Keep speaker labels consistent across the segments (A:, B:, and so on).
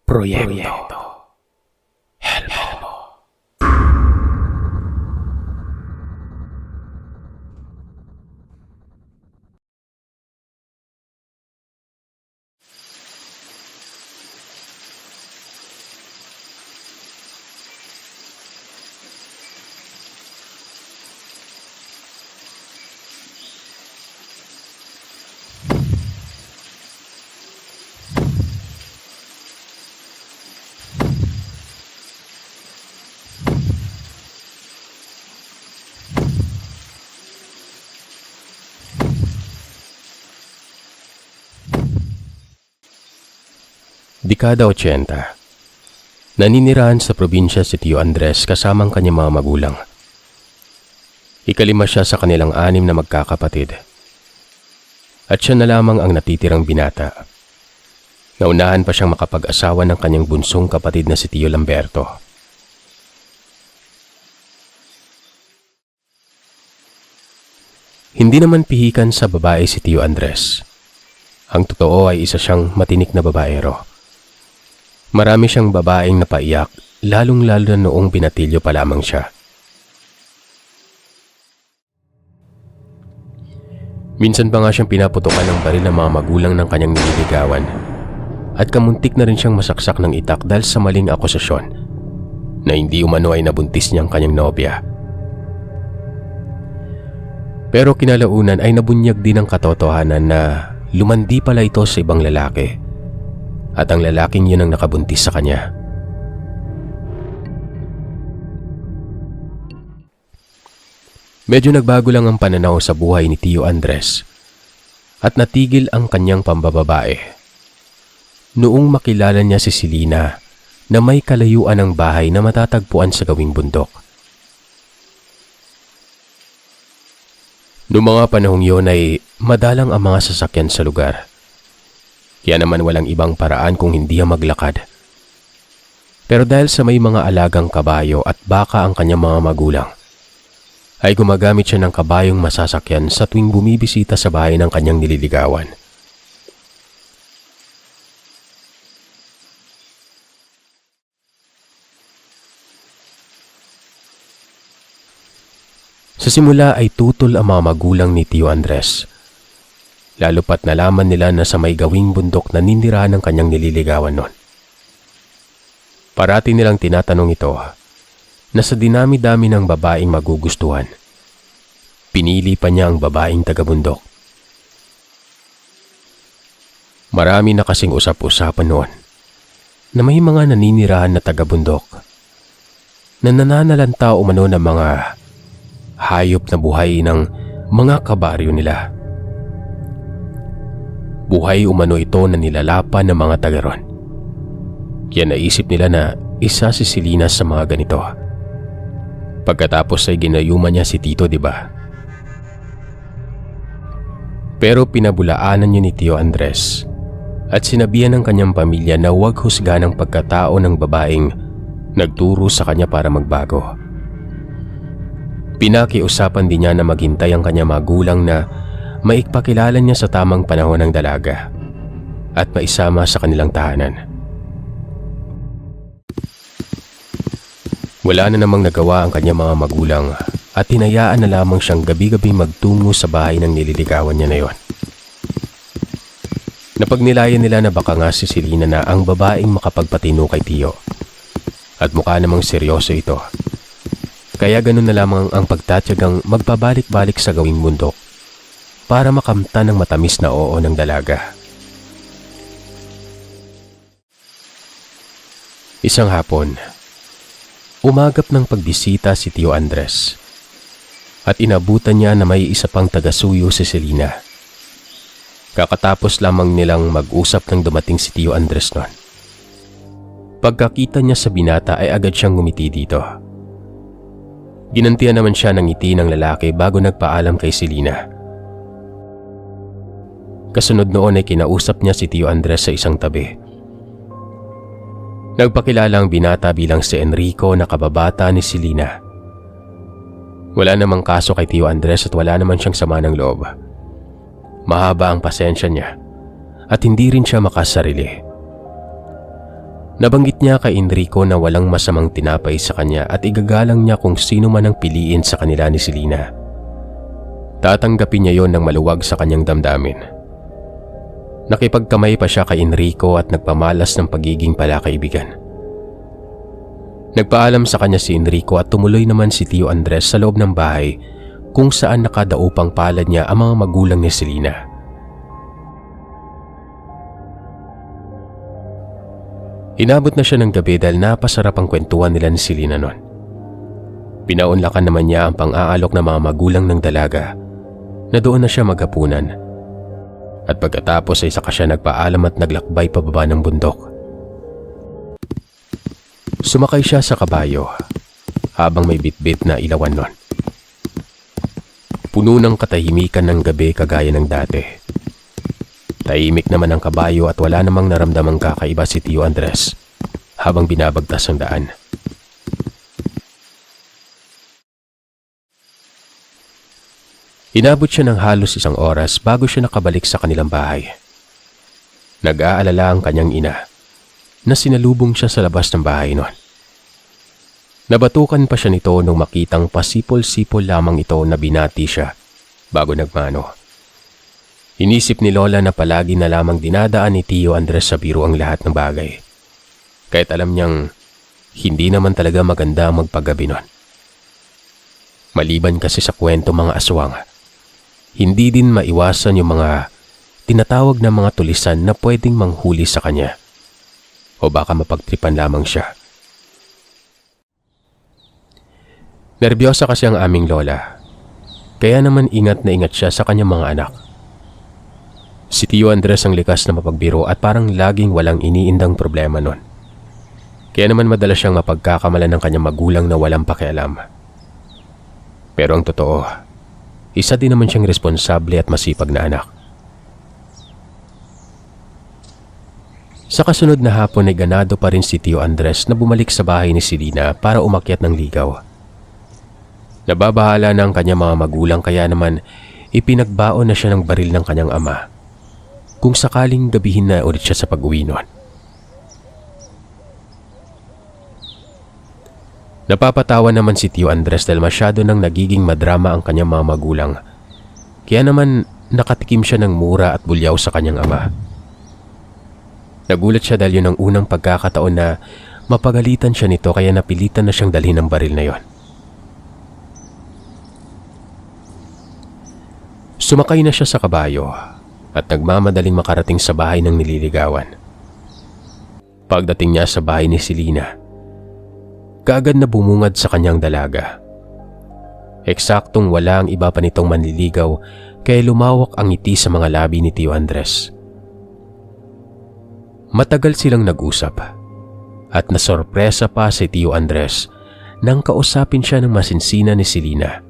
A: Proyekto Helmo. Dekada 80. Naninirahan sa probinsya si Tio Andres kasamang kanyang mga magulang. Ikalima siya sa kanilang 6 na magkakapatid. At siya na lamang ang natitirang binata. Naunahan pa siyang makapag-asawa ng kanyang bunsong kapatid na si Tio Lamberto. Hindi naman pihikan sa babae si Tio Andres. Ang totoo ay isa siyang matinik na babaero. Marami siyang babaeng napaiyak, lalong-lalo na noong binatilyo pa lamang siya. Minsan pa nga siyang pinaputukan ng baril ng mga magulang ng kanyang nililigawan at kamuntik na rin siyang masaksak ng itak dahil sa maling akusasyon na hindi umano ay nabuntis niyang kanyang nobya. Pero kinalaunan ay nabunyag din ang katotohanan na lumandi pala ito sa ibang lalaki. At ang lalaking yun ang nakabuntis sa kanya. Medyo nagbago lang ang pananaw sa buhay ni Tio Andres at natigil ang kanyang pambababae. Noong makilala niya si Selena na may kalayuan ng bahay na matatagpuan sa gawing bundok. Noong mga panahong yun ay madalang ang mga sasakyan sa lugar. Kaya naman walang ibang paraan kung hindi ang maglakad. Pero dahil sa may mga alagang kabayo at baka ang kanyang mga magulang, ay gumagamit siya ng kabayong masasakyan sa tuwing bumibisita sa bahay ng kanyang nililigawan. Sa simula ay tutol ang mga magulang ni Tio Andres. Lalo pat nalaman nila na sa may gawing bundok na ninirahan ng kanyang nililigawan noon. Parati nilang tinatanong ito na sa dinami-dami ng babaeng magugustuhan, pinili pa niya ang babaeng taga-bundok. Marami na kasing usap-usapan noon na may mga naninirahan na taga-bundok na nananalanta umano ng mga hayop na buhay ng mga kabaryo nila. Buhay umano ito na nilalapan ng mga taga-ron. Kaya naisip nila na isa si Selena sa mga ganito. Pagkatapos ay ginayuman niya si Tito, diba? Pero pinabulaanan niya ni Tio Andres at sinabihan ng kanyang pamilya na huwag husgahan ang pagkatao ng babaeng nagturo sa kanya para magbago. Pinakiusapan din niya na maghintay ang kanyang magulang na maipakilala niya sa tamang panahon ng dalaga at maisama sa kanilang tahanan. Wala na namang nagawa ang kanyang mga magulang at hinayaan na lamang siyang gabi-gabi magtungo sa bahay ng nililigawan niya na yon. Napagnilayan nila na baka nga si Selena na ang babaeng makapagpatino kay Tio. At mukha namang seryoso ito. Kaya ganun na lamang ang pagtatyagang magpabalik-balik sa gawing bundok para makamtan ng matamis na oo ng dalaga. Isang hapon, umagap ng pagbisita si Tio Andres at inabutan niya na may isa pang taga-suyo si Selena. Kakatapos lamang nilang mag-usap nang dumating si Tio Andres noon. Pagkakita niya sa binata ay agad siyang ngumiti dito. Ginantian naman siya ng ngiti ng lalaki bago nagpaalam kay Selena. Kasunod noon ay kinausap niya si Tio Andres sa isang tabi. Nagpakilala ang binata bilang si Enrico na kababata ni Selena. Wala namang kaso kay Tio Andres at wala naman siyang sama ng loob. Mahaba ang pasensya niya at hindi rin siya makasarili. Nabanggit niya kay Enrico na walang masamang tinapay sa kanya at igagalang niya kung sino man ang piliin sa kanila ni Selena. Tatanggapin niya yon ng maluwag sa kanyang damdamin. Nakipagkamay pa siya kay Enrico at nagpamalas ng pagiging palakaibigan. Nagpaalam sa kanya si Enrico at tumuloy naman si Tio Andres sa loob ng bahay kung saan nakadaupang palad niya ang mga magulang ni Selena. Inabot na siya ng gabi dahil napasarap ang kwentuhan nila ni Selena noon. Pinaunlakan naman niya ang pang-aalok ng mga magulang ng dalaga na doon na siya maghapunan. At pagkatapos ay saka siya nagpaalam at naglakbay pababa ng bundok. Sumakay siya sa kabayo habang may bitbit na ilawan noon. Puno ng katahimikan ng gabi kagaya ng dati. Tahimik naman ang kabayo at wala namang naramdamang kakaiba si Tio Andres habang binabagtas ang daan. Inabot siya ng halos 1 oras bago siya nakabalik sa kanilang bahay. Nag-aalala ang kanyang ina na sinalubong siya sa labas ng bahay noon. Nabatukan pa siya nito nung makitang pasipol-sipol lamang ito na binati siya bago nagmano. Inisip ni Lola na palagi na lamang dinadaan ni Tio Andres sa biro ang lahat ng bagay. Kahit alam niyang hindi naman talaga maganda ang magpagabi noon. Maliban kasi sa kwento mga aswang, hindi din maiwasan yung mga tinatawag na mga tulisan na pwedeng manghuli sa kanya. O baka mapagtripan lamang siya. Nerbiyosa kasi ang aming Lola. Kaya naman ingat na ingat siya sa kanyang mga anak. Si Tio Andres ang likas na mapagbiro at parang laging walang iniindang problema nun. Kaya naman madalas siyang mapagkakamalan ng kanyang magulang na walang pakialam. Pero ang totoo, isa din naman siyang responsable at masipag na anak. Sa kasunod na hapon ay ganado pa rin si Tio Andres na bumalik sa bahay ni Selena para umakyat ng ligaw. Nababahala na ang kanyang mga magulang kaya naman ipinagbaon na siya ng baril ng kanyang ama kung sakaling gabihin na ulit siya sa pag-uwi noon. Napapatawa naman si Tio Andres dahil masyado nang nagiging madrama ang kanyang mga magulang. Kaya naman nakatikim siya ng mura at bulyaw sa kanyang ama. Nagulat siya dahil yun ang unang pagkakataon na mapagalitan siya nito kaya napilitan na siyang dalhin ng baril na yon. Sumakay na siya sa kabayo at nagmamadaling makarating sa bahay ng nililigawan. Pagdating niya sa bahay ni Selena, kaagad na bumungad sa kanyang dalaga. Eksaktong wala ang iba pa nitong manliligaw kaya lumawak ang ngiti sa mga labi ni Tio Andres. Matagal silang nag-usap at nasorpresa pa si Tio Andres nang kausapin siya ng masinsina ni Selena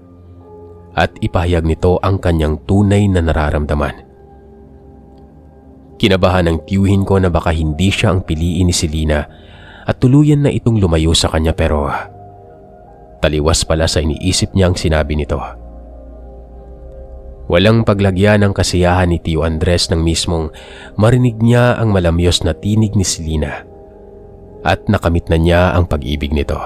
A: at ipahayag nito ang kanyang tunay na nararamdaman. Kinabahan ng tiyuhin ko na baka hindi siya ang piliin ni Selena at tuluyan na itong lumayo sa kanya pero taliwas pala sa iniisip niya ang sinabi nito. Walang paglagyan ng kasiyahan ni Tio Andres nang mismong marinig niya ang malamyos na tinig ni Selena at nakamit na niya ang pag-ibig nito.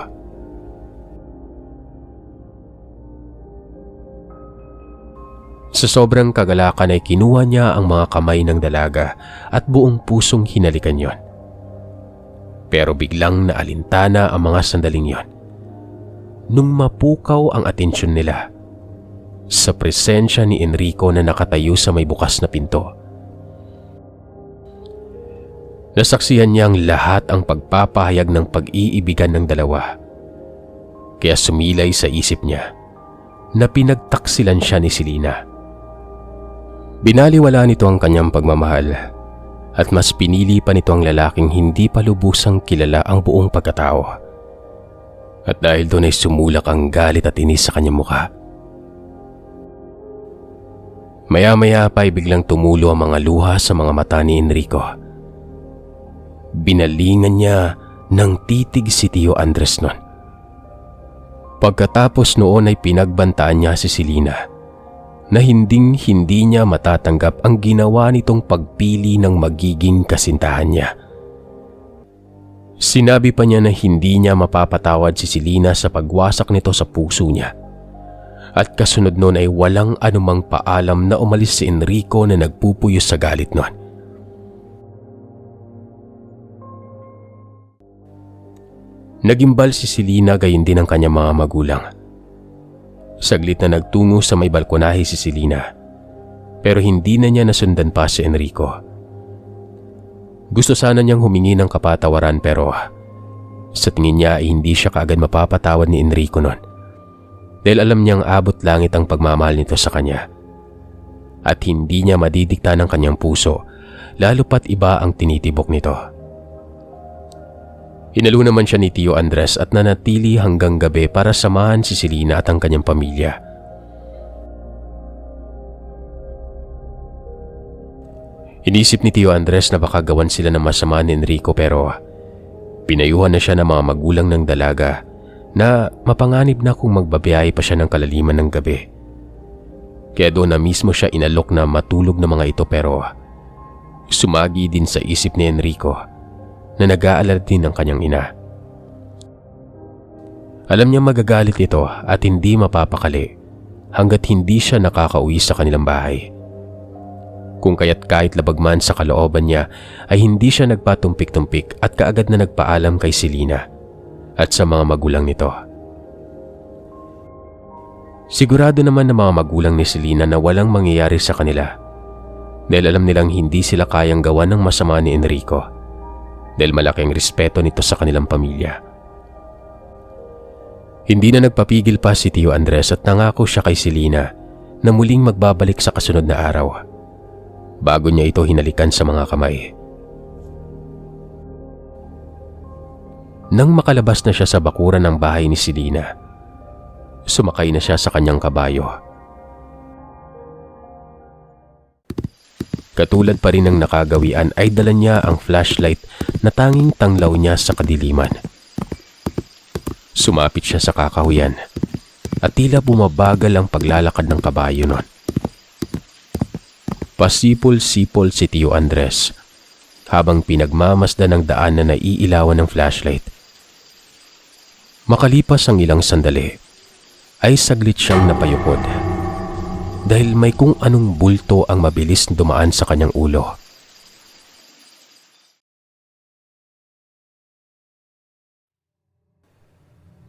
A: Sa sobrang kagalakan ay kinuha niya ang mga kamay ng dalaga at buong pusong hinalikan yon. Pero biglang naalintana ang mga sandaling yon nung mapukaw ang atensyon nila sa presensya ni Enrico na nakatayo sa may bukas na pinto. Nasaksihan niya ang lahat ang pagpapahayag ng pag-iibigan ng dalawa. Kaya sumilay sa isip niya na pinagtaksilan siya ni Selena. Binaliwala nito ang kanyang pagmamahal at mas pinili pa nito ang lalaking hindi pa lubusang kilala ang buong pagkatao. At dahil doon ay sumulak ang galit at inis sa kanyang mukha. Maya-maya pa ay biglang tumulo ang mga luha sa mga mata ni Enrico. Binalingan niya ng titig si Tio Andres noon. Pagkatapos noon ay pinagbantaan niya si Selena na hinding-hindi niya matatanggap ang ginawa nitong pagpili ng magiging kasintahan niya. Sinabi pa niya na hindi niya mapapatawad si Selena sa pagwasak nito sa puso niya. At kasunod nun ay walang anumang paalam na umalis si Enrico na nagpupuyos sa galit nun. Nagimbal si Selena gayon din ang kanyang mga magulang. Saglit na nagtungo sa may balkonahe si Selena, pero hindi na niya nasundan pa si Enrico. Gusto sana niyang humingi ng kapatawaran pero sa tingin niya ay hindi siya kaagad mapapatawad ni Enrico nun. Dahil alam niyang abot langit ang pagmamahal nito sa kanya. At hindi niya madidikta ng kanyang puso, lalo pat iba ang tinitibok nito. Hinalo naman siya ni Tio Andres at nanatili hanggang gabi para samahan si Selena at ang kanyang pamilya. Inisip ni Tio Andres na baka gawan sila ng masama ni Enrico pero pinayuhan na siya ng mga magulang ng dalaga na mapanganib na kung magbabiyahe pa siya ng kalaliman ng gabi. Kaya doon na mismo siya inalok na matulog ng mga ito pero sumagi din sa isip ni Enrico na nag-aalala din ng kanyang ina. Alam niya magagalit ito at hindi mapapakali hanggat hindi siya nakakauwi sa kanilang bahay. Kung kaya't kahit labagman sa kalooban niya ay hindi siya nagpatumpik-tumpik at kaagad na nagpaalam kay Selena at sa mga magulang nito. Sigurado naman ng mga magulang ni Selena na walang mangyayari sa kanila dahil alam nilang hindi sila kayang gawa ng masama ni Enrico dahil malaking respeto nito sa kanilang pamilya. Hindi na nagpapigil pa si Tio Andres at nangako siya kay Selena na muling magbabalik sa kasunod na araw bago niya ito hinalikan sa mga kamay. Nang makalabas na siya sa bakuran ng bahay ni Selena, sumakay na siya sa kanyang kabayo. Katulad pa rin ng nakagawian ay dala niya ang flashlight na tanging tanglaw niya sa kadiliman. Sumapit siya sa kakahuyan at tila bumabagal ang paglalakad ng kabayo nun. Pasipol-sipol si Tio Andres habang pinagmamasdan ng daan na naiilawan ng flashlight. Makalipas ang ilang sandali ay saglit siyang napayukod dahil may kung anong bulto ang mabilis dumaan sa kanyang ulo.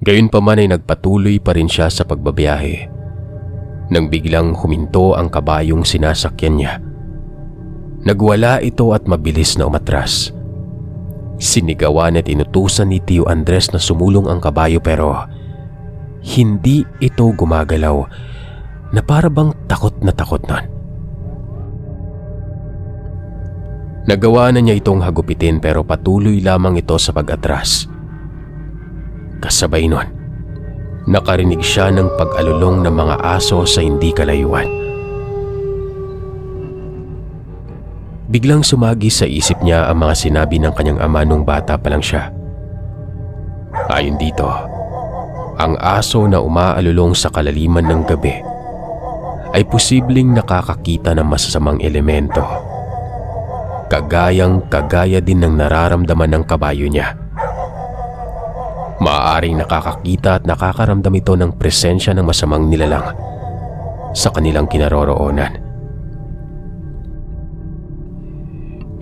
A: Gayunpaman ay nagpatuloy pa rin siya sa pagbabiyahe nang biglang huminto ang kabayong sinasakyan niya. Nagwala ito at mabilis na umatras. Sinigawan at inutusan ni Tio Andres na sumulong ang kabayo pero hindi ito gumagalaw na para bang takot na takot nun. Nagawa na niya itong hagupitin pero patuloy lamang ito sa pag-atras. Kasabay nun, nakarinig siya ng pag-alulong ng mga aso sa hindi kalayuan. Biglang sumagi sa isip niya ang mga sinabi ng kanyang ama nung bata pa lang siya. Ayon dito, ang aso na umaalulong sa kalaliman ng gabi ay posibleng nakakakita ng masasamang elemento. Kagaya din ng nararamdaman ng kabayo niya. Maaaring nakakakita at nakakaramdam ito ng presensya ng masamang nilalang sa kanilang kinaroroonan.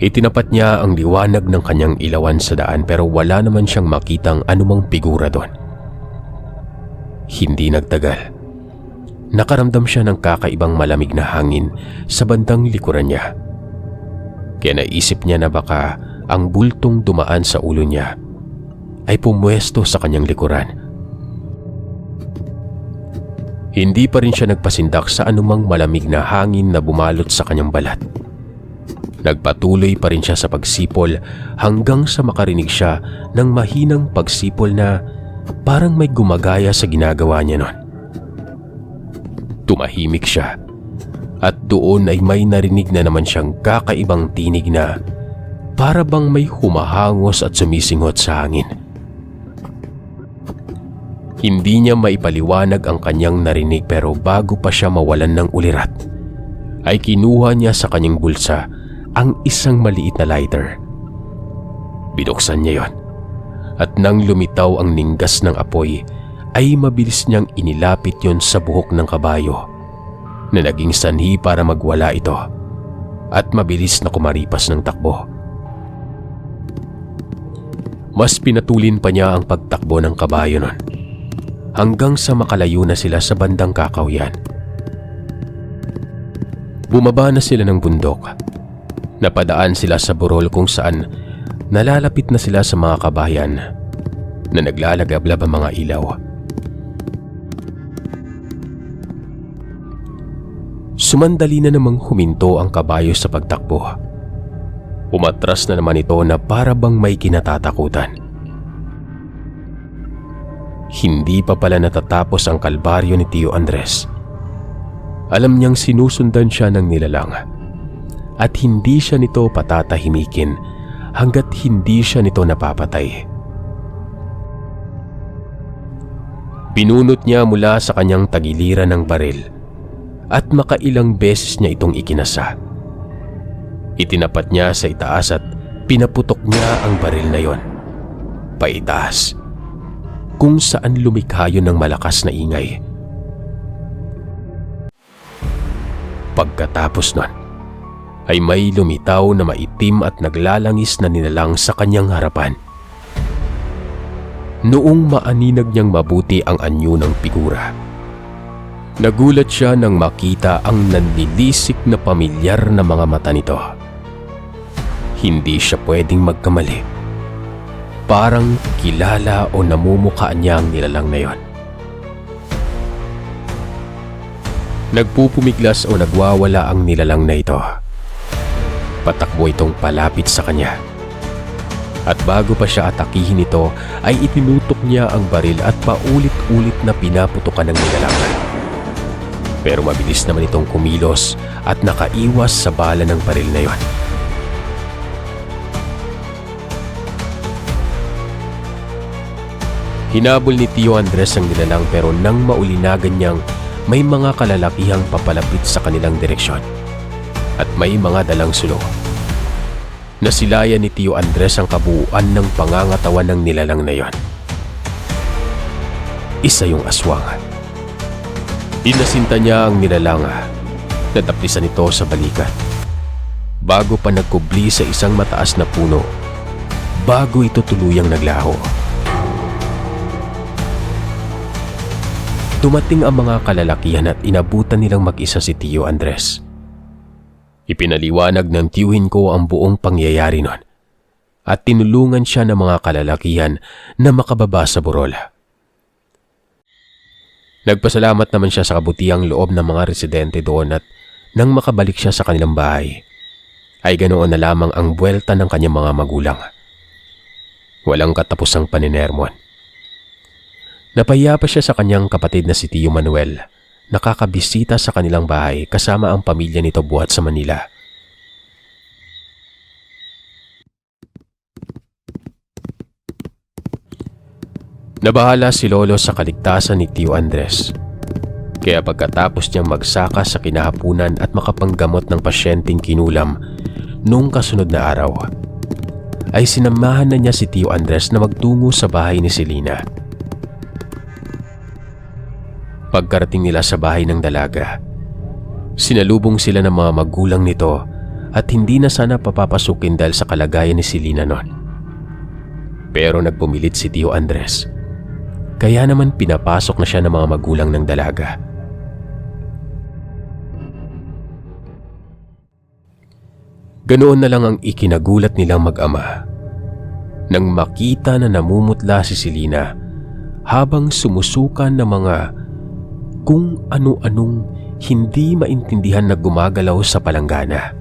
A: Itinapat niya ang liwanag ng kanyang ilawan sa daan pero wala naman siyang makitang anumang figura doon. Hindi nagtagal. Nakaramdam siya ng kakaibang malamig na hangin sa bandang likuran niya. Kaya naisip niya na baka ang bultong dumaan sa ulo niya ay pumwesto sa kanyang likuran. Hindi pa rin siya nagpasindak sa anumang malamig na hangin na bumalot sa kanyang balat. Nagpatuloy pa rin siya sa pagsipol hanggang sa makarinig siya ng mahinang pagsipol na parang may gumagaya sa ginagawa niya nun. Tumahimik siya at doon ay may narinig na naman siyang kakaibang tinig na para bang may humahangos at sumisinghot sa hangin. Hindi niya maipaliwanag ang kanyang narinig pero bago pa siya mawalan ng ulirat, ay kinuha niya sa kanyang bulsa ang isang maliit na lighter. Binuksan niya yon At nang lumitaw ang ninggas ng apoy, ay mabilis niyang inilapit yon sa buhok ng kabayo na naging sanhi para magwala ito at mabilis na kumaripas ng takbo. Mas pinatulin pa niya ang pagtakbo ng kabayo nun hanggang sa makalayo na sila sa bandang Kakawyan. Bumaba na sila ng bundok. Napadaan sila sa burol kung saan nalalapit na sila sa mga kabayan na naglalagablab ang mga ilaw. Sumandali na namang huminto ang kabayo sa pagtakbo. Umatras na naman ito na para bang may kinatatakutan. Hindi pa pala natatapos ang kalbaryo ni Tio Andres. Alam niyang sinusundan siya ng nilalang at hindi siya nito patatahimikin hanggat hindi siya nito napapatay. Binunot niya mula sa kanyang tagiliran ng baril at makailang beses niya itong ikinasa. Itinapat niya sa itaas at pinaputok niya ang baril na yon paitaas, kung saan lumikha yun ng malakas na ingay. Pagkatapos nun, ay may lumitaw na maitim at naglalangis na nilalang sa kanyang harapan. Noong maaninag niyang mabuti ang anyo ng figura, nagulat siya nang makita ang nanlilisik na pamilyar na mga mata nito. Hindi siya pwedeng magkamali. Parang kilala o namumukhaan niya ang nilalang na yon. Nagpupumiglas o nagwawala ang nilalang na ito. Patakbo itong palapit sa kanya. At bago pa siya atakihin ito, ay itinutok niya ang baril at paulit-ulit na pinaputukan ng nilalang. Pero mabilis naman itong kumilos at nakaiwas sa bala ng baril na yon. Hinabol ni Tio Andres ang nilalang pero nang maulinagan niyang may mga kalalakihang papalapit sa kanilang direksyon at may mga dalang sulo. Nasilayan ni Tio Andres ang kabuuan ng pangangatawan ng nilalang na yon. Isa yung aswang. Inasinta niya ang nilalang. Nataplisan ito sa balikat bago pa nagkubli sa isang mataas na puno bago ito tuluyang naglaho. Dumating ang mga kalalakihan at inabutan nilang mag-isa si Tio Andres. Ipinaliwanag ng tiyuhin ko ang buong pangyayari nun at tinulungan siya ng mga kalalakihan na makababa sa burol. Nagpasalamat naman siya sa kabutihang loob ng mga residente doon at nang makabalik siya sa kanilang bahay, ay ganoon na lamang ang buwelta ng kanyang mga magulang. Walang katapusang paninermon. Napahiya pa siya sa kanyang kapatid na si Tio Manuel, nakakabisita sa kanilang bahay kasama ang pamilya nito buhat sa Manila. Nabahala si Lolo sa kaligtasan ni Tio Andres. Kaya pagkatapos niyang magsaka sa kinahapunan at makapanggamot ng pasyenteng kinulam noong kasunod na araw, ay sinamahan na niya si Tio Andres na magtungo sa bahay ni Selena. Pagkarating nila sa bahay ng dalaga, sinalubong sila ng mga magulang nito at hindi na sana papapasukin dahil sa kalagayan ni Selena noon. Pero nagpumilit si Tio Andres, kaya naman pinapasok na siya ng mga magulang ng dalaga. Ganoon na lang ang ikinagulat nilang mag-ama nang makita na namumutla si Selena habang sumusukan ng mga kung ano-anong hindi maintindihan na gumagalaw sa palanggana.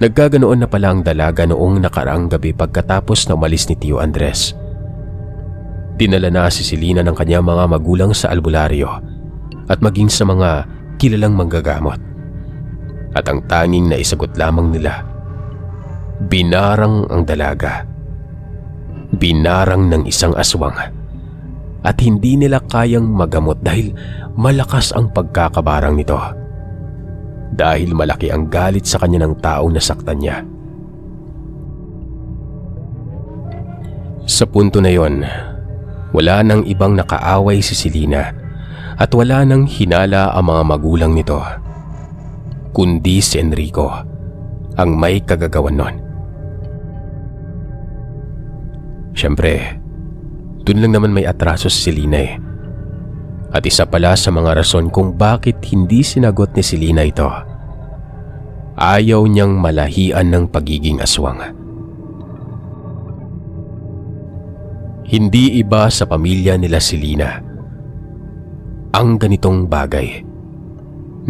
A: Nagkaganoon na pala ang dalaga noong nakaraang gabi pagkatapos na umalis ni Tio Andres. Dinala na si Selena ng kanyang mga magulang sa albularyo at maging sa mga kilalang manggagamot. At ang tanging na isagot lamang nila, binarang ang dalaga. Binarang ng isang aswang. At hindi nila kayang magamot dahil malakas ang pagkakabarang nito. Dahil malaki ang galit sa kanya ng taong nasaktan niya. Sa punto na yon, wala nang ibang nakaaway si Selena at wala nang hinala ang mga magulang nito, kundi si Enrico ang may kagagawan nun. Siyempre, dun lang naman may atraso si Selena eh. At isa pala sa mga rason kung bakit hindi sinagot ni Selena ito, ayaw niyang malahian ng pagiging aswang. Hindi iba sa pamilya nila Selena ang ganitong bagay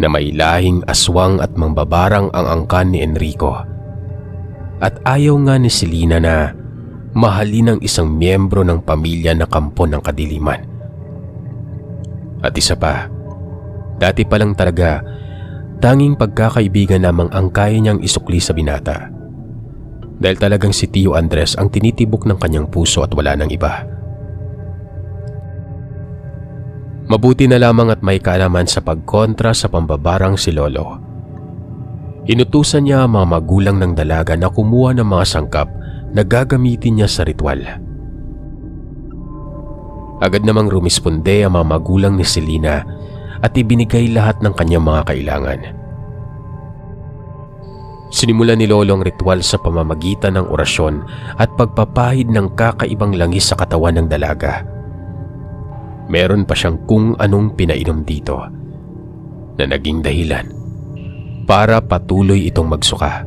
A: na may lahing aswang at mambabarang ang angkan ni Enrico. At ayaw nga ni Selena na mahalin ng isang miyembro ng pamilya na kampo ng kadiliman. At isa pa, dati pa lang talaga, tanging pagkakaibigan lamang ang kaya niyang isukli sa binata. Dahil talagang si Tio Andres ang tinitibok ng kanyang puso at wala nang iba. Mabuti na lamang at may kaalaman sa pagkontra sa pambabarang si Lolo. Inutusan niya ang mga magulang ng dalaga na kumuha ng mga sangkap na gagamitin niya sa ritual. Agad namang rumisponde ang mga magulang ni Selena at ibinigay lahat ng kanyang mga kailangan. Sinimulan ni Lolo ang ritual sa pamamagitan ng orasyon at pagpapahid ng kakaibang langis sa katawan ng dalaga. Meron pa siyang kung anong pinainom dito na naging dahilan para patuloy itong magsuka.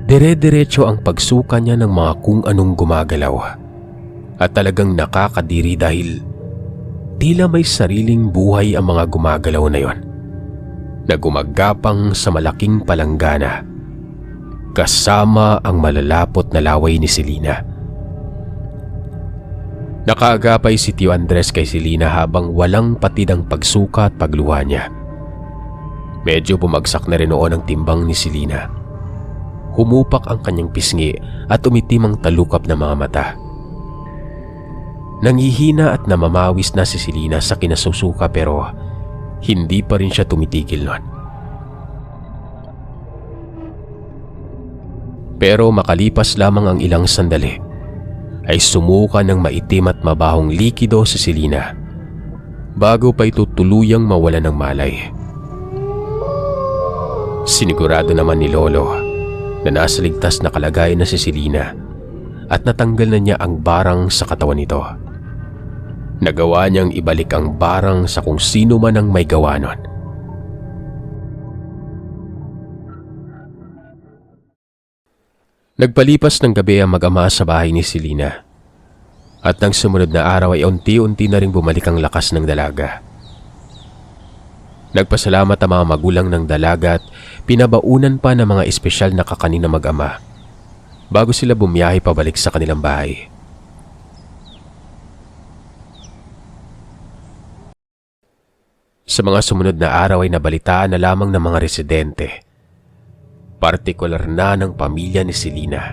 A: Dire-diretso ang pagsuka niya ng mga kung anong gumagalaw at talagang nakakadiri dahil tila may sariling buhay ang mga gumagalaw na yon, na gumagapang sa malaking palanggana kasama ang malalapot na laway ni Selena. Nakaagapay si Tio Andres kay Selena habang walang patid ang pagsuka at pagluha niya. Medyo bumagsak na rin noon ang timbang ni Selena. Humupak ang kanyang pisngi at umitim ang talukap ng mga mata. Nanghihina at namamawis na si Selena sa kinasusuka pero hindi pa rin siya tumitigil nun. Pero makalipas lamang ang ilang sandali ay sumuka ng maitim at mabahong likido si Selena bago pa ito tuluyang mawala ng malay. Sinigurado naman ni Lolo na nasa ligtas na kalagayan na si Selena at natanggal na niya ang barang sa katawan nito. Nagawa niyang ibalik ang barang sa kung sino man ang may gawa nun. Nagpalipas ng gabi ang mag-ama sa bahay ni Selena. At nang sumunod na araw ay unti-unti na rin bumalik ang lakas ng dalaga. Nagpasalamat ang mga magulang ng dalaga at pinabaunan pa ng mga espesyal na kakanin na mag-ama bago sila bumiyahe pabalik sa kanilang bahay. Sa mga sumunod na araw ay nabalitaan na lamang ng mga residente, partikular na ng pamilya ni Selena,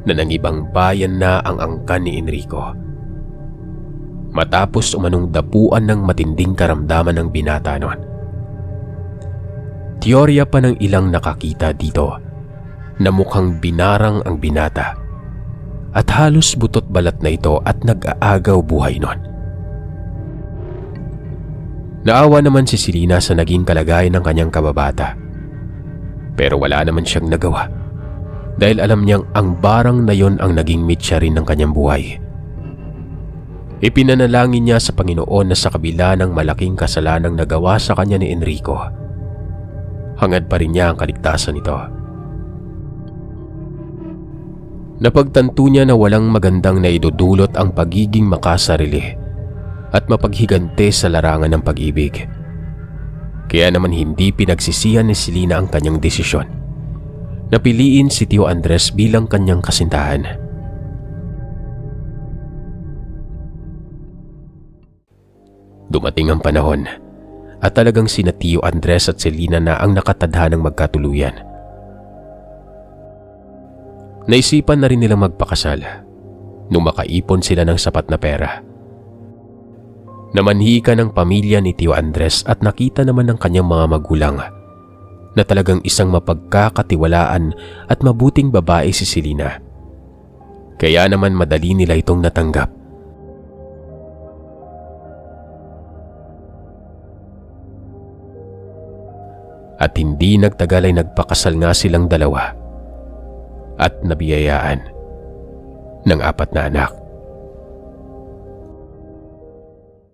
A: na ng ibang bayan na ang angkan ni Enrico. Matapos umanong dapuan ng matinding karamdaman ng binata noon. Teorya pa ng ilang nakakita dito na mukhang binarang ang binata at halos butot balat na ito at nag-aagaw buhay noon. Naawa naman si Selena sa naging kalagayan ng kanyang kababata. Pero wala naman siyang nagawa dahil alam niyang ang barang na yon ang naging mitya rin ng kanyang buhay. Ipinanalangin niya sa Panginoon na sa kabila ng malaking kasalanang nagawa sa kanya ni Enrico, hangad pa rin niya ang kaligtasan nito. Napagtanto niya na walang magandang naidudulot ang pagiging makasarili at mapaghigante sa larangan ng pag-ibig. Kaya naman hindi pinagsisihan ni Selena ang kanyang desisyon na piliin si Tio Andres bilang kanyang kasintahan. Dumating ang panahon at talagang sina Tio Andres at Selena na ang nakatadhanang magkatuluyan. Naisipan na rin nilang magpakasal nung makaipon sila ng sapat na pera. Namanhika ng pamilya ni Tio Andres at nakita naman ng kanyang mga magulang na talagang isang mapagkakatiwalaan at mabuting babae si Selena. Kaya naman madali nila itong natanggap. At hindi nagtagal ay nagpakasal nga silang dalawa at nabiyayaan ng 4 na anak.